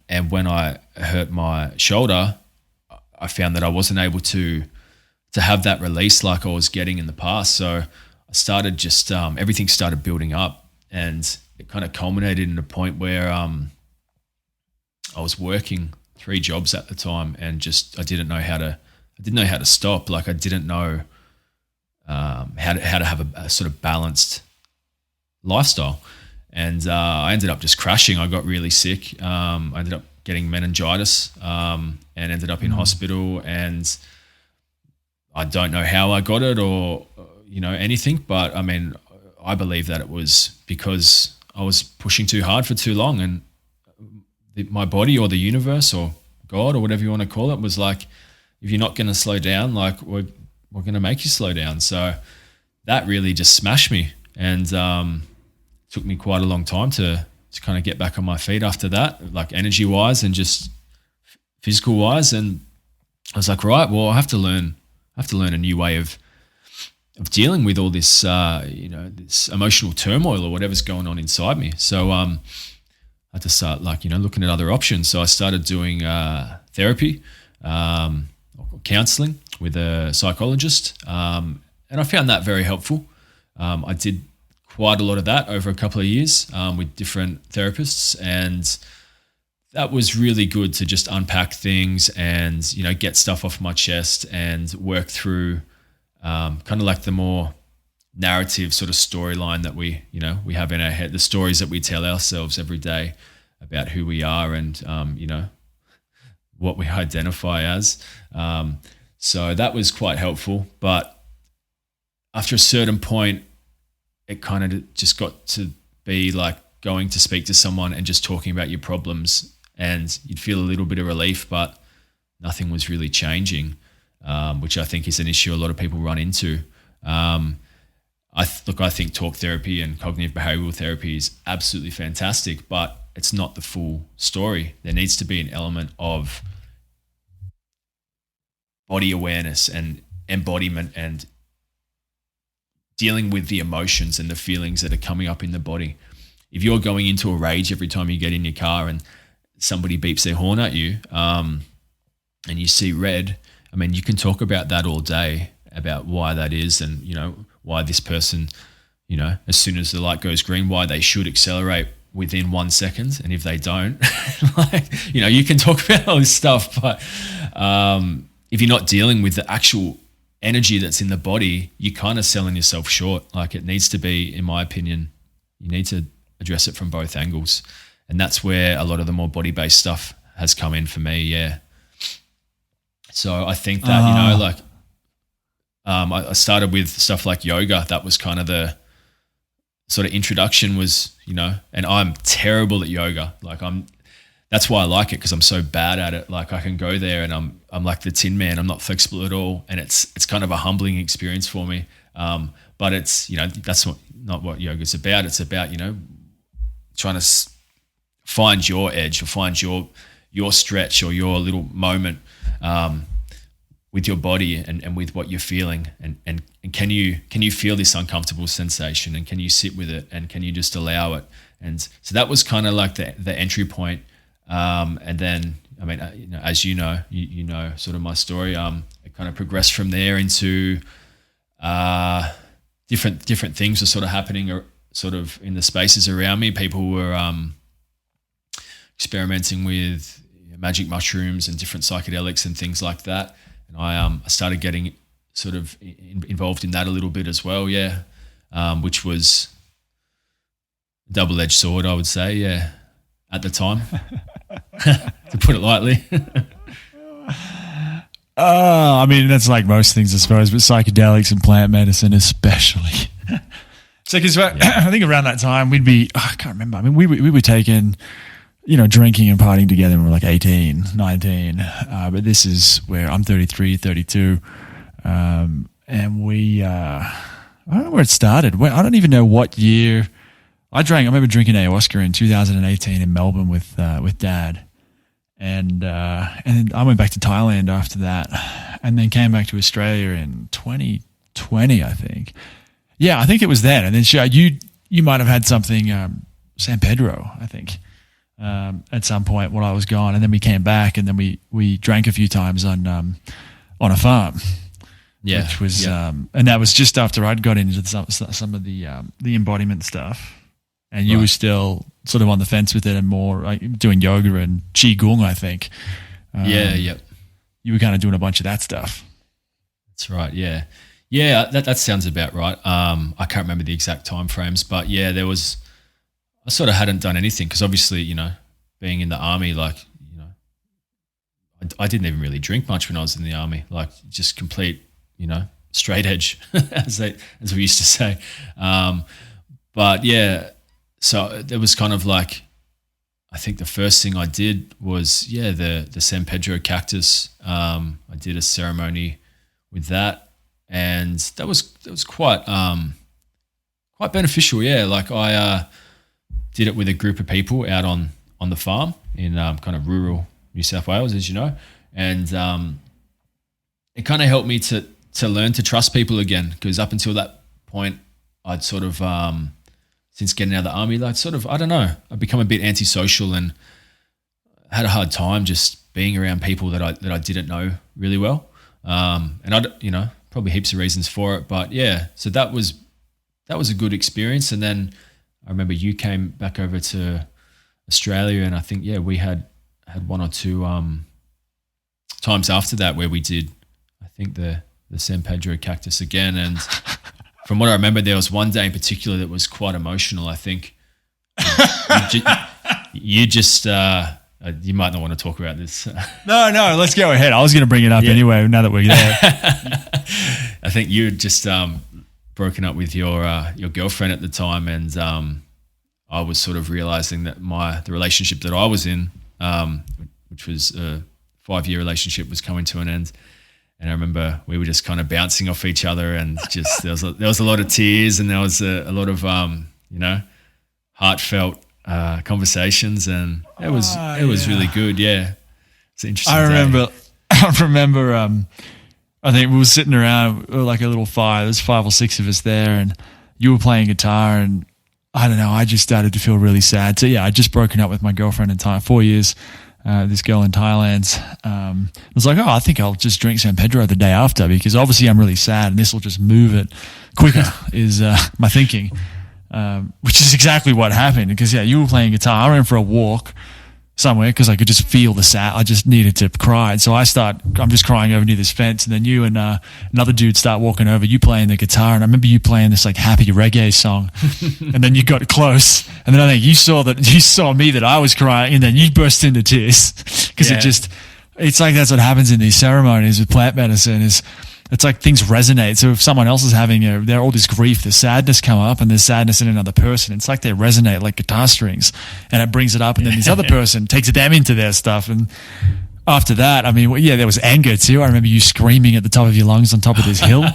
And when I hurt my shoulder, I found that I wasn't able to have that release like I was getting in the past. So I started just everything started building up, and it kind of culminated in a point where I was working 3 jobs at the time, and just I didn't know how to stop. Like I didn't know how to have a sort of balanced lifestyle. And I ended up just crashing. I got really sick. I ended up getting meningitis and ended up in hospital. And I don't know how I got it or, anything. But, I mean, I believe that it was because I was pushing too hard for too long. And my body or the universe or God or whatever you want to call it was like, if you're not going to slow down, like we're going to make you slow down. So that really just smashed me. And took me quite a long time to kind of get back on my feet after that, like energy wise and just physical wise. And I was like, right, well, I have to learn a new way of dealing with all this, this emotional turmoil or whatever's going on inside me. So I had to start looking at other options. So I started doing therapy, counseling with a psychologist. And I found that very helpful. I did quite a lot of that over a couple of years with different therapists, and that was really good to just unpack things and get stuff off my chest and work through kind of like the more narrative sort of storyline that we have in our head, the stories that we tell ourselves every day about who we are and what we identify as. So that was quite helpful, but after a certain point, it kind of just got to be like going to speak to someone and just talking about your problems, and you'd feel a little bit of relief, but nothing was really changing, which I think is an issue a lot of people run into. I think talk therapy and cognitive behavioral therapy is absolutely fantastic, but it's not the full story. There needs to be an element of body awareness and embodiment and dealing with the emotions and the feelings that are coming up in the body. If you're going into a rage every time you get in your car and somebody beeps their horn at you and you see red, I mean, you can talk about that all day, about why that is and, why this person, as soon as the light goes green, why they should accelerate within 1 second. And if they don't, you can talk about all this stuff. But if you're not dealing with the actual energy that's in the body, you're kind of selling yourself short. Like it needs to be, in my opinion, you need to address it from both angles. And that's where a lot of the more body-based stuff has come in for me. Yeah. So I think that, I started with stuff like yoga. That was kind of the sort of introduction was, and I'm terrible at yoga. That's why I like it, because I'm so bad at it. Like I can go there and I'm like the Tin Man. I'm not flexible at all, and it's kind of a humbling experience for me. But it's that's not what yoga's about. It's about trying to find your edge or find your stretch or your little moment with your body and with what you're feeling. And can you feel this uncomfortable sensation, and can you sit with it, and can you just allow it? And so that was kind of like the entry point. And then, I mean, as you know sort of my story, it kind of progressed from there into different things were sort of happening sort of in the spaces around me. People were experimenting with magic mushrooms and different psychedelics and things like that. And I started getting sort of involved in that a little bit as well, yeah, which was a double-edged sword, I would say, yeah, at the time, to put it lightly. I mean, that's like most things, I suppose, but psychedelics and plant medicine especially. So, because I think around that time we'd be, I can't remember. I mean, we were taking, drinking and partying together when we were like 18, 19. But this is where I'm 33, 32. And we, I don't know where it started. I don't even know what year. I remember drinking ayahuasca in 2018 in Melbourne with Dad. And I went back to Thailand after that, and then came back to Australia in 2020, I think. Yeah, I think it was then. And then you might have had something, San Pedro, I think. at some point while I was gone, and then we came back, and then we drank a few times on a farm. Yeah, which was and that was just after I'd got into some of the embodiment stuff, and you were still sort of on the fence with it and more like doing yoga and qigong, I think. You were kind of doing a bunch of that stuff. That's right. Yeah. That sounds about right. I can't remember the exact time frames, but yeah, I sort of hadn't done anything because obviously, being in the army, like, I didn't even really drink much when I was in the army, like just complete, straight edge, as we used to say. But yeah, so there was kind of like, I think the first thing I did was, the San Pedro cactus. I did a ceremony with that, and that was quite beneficial. Yeah, like I did it with a group of people out on the farm in kind of rural New South Wales, as you know, and it kind of helped me to learn to trust people again, because up until that point, I'd sort of since getting out of the army, like sort of, I don't know, I'd become a bit antisocial and had a hard time just being around people that I didn't know really well. And I, probably heaps of reasons for it, but yeah, so that was a good experience. And then I remember you came back over to Australia, and I think, we had one or two times after that where we did, I think the San Pedro cactus again. And from what I remember, there was one day in particular that was quite emotional. I think you just you might not want to talk about this. No, let's go ahead. I was going to bring it up anyway. Now that we're there, I think you had just broken up with your girlfriend at the time, and I was sort of realizing that the relationship that I was in, which was a 5-year relationship, was coming to an end. And I remember we were just kind of bouncing off each other, and just there was a lot of tears, and there was a lot of heartfelt conversations, and it was really good. Yeah, it's an interesting. I remember. I think we were sitting around, we were like a little fire. There's 5 or 6 of us there, and you were playing guitar, and I don't know. I just started to feel really sad. So I'd just broken up with my girlfriend in Thailand, 4 years. This girl in Thailand. I was like, I think I'll just drink San Pedro the day after, because obviously I'm really sad and this will just move it quicker is my thinking, which is exactly what happened. Because you were playing guitar. I went for a walk somewhere because I could just feel the sad. I just needed to cry. And so I'm just crying over near this fence, and then you and another dude start walking over, you playing the guitar, and I remember you playing this like happy reggae song, and then you got close, and then I think you saw me that I was crying, and then you burst into tears because it's like that's what happens in these ceremonies with plant medicine. It's like things resonate. So if someone else is having all this grief, the sadness come up, and there's sadness in another person, it's like they resonate like guitar strings, and it brings it up, and then this other person takes them into their stuff. And after that, I mean, there was anger too. I remember you screaming at the top of your lungs on top of this hill.